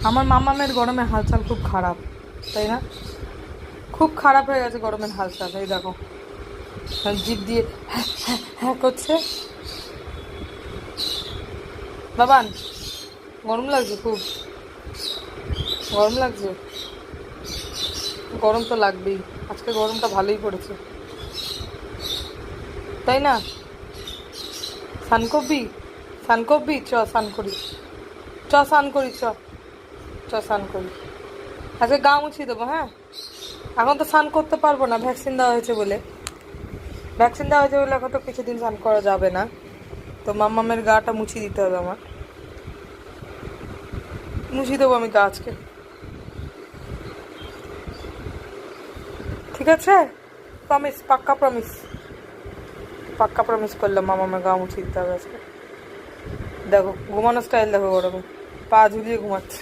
আমার মামামের গরমে হালচাল খুব খারাপ, তাই না? খুব খারাপ হয়ে গেছে গরমের হালচাল। এই দেখো জিভ দিয়ে হ্যাঁ হ্যাঁ হ্যাঁ করছে। বাবান, গরম লাগছে, খুব গরম লাগছে। গরম তো লাগবেই, আজকে গরমটা ভালোই পড়েছে, তাই না? স্নান করবি? স্নান করবি? চ স্নান করি, চ স্নান করি, চ চ স্নান করি। আজকে গা মুছিয়ে দেবো, হ্যাঁ? এখন তো স্নান করতে পারবো না, ভ্যাকসিন দেওয়া হয়েছে বলে। ভ্যাকসিন দেওয়া হয়েছে বলে এখন তো কিছুদিন স্নান করা যাবে না। তো মাম্মামের গাটা মুছিয়ে দিতে হবে আমার। মুছিয়ে দেবো আমি গা আজকে, ঠিক আছে? প্রমিস, পাক্কা প্রমিস, পাক্কা প্রমিস করলাম মামামের গা মুছিয়ে দিতে হবে আজকে। দেখো ঘুমানো স্টাইল দেখো, গরমে পা ঝুলিয়ে ঘুমাচ্ছে।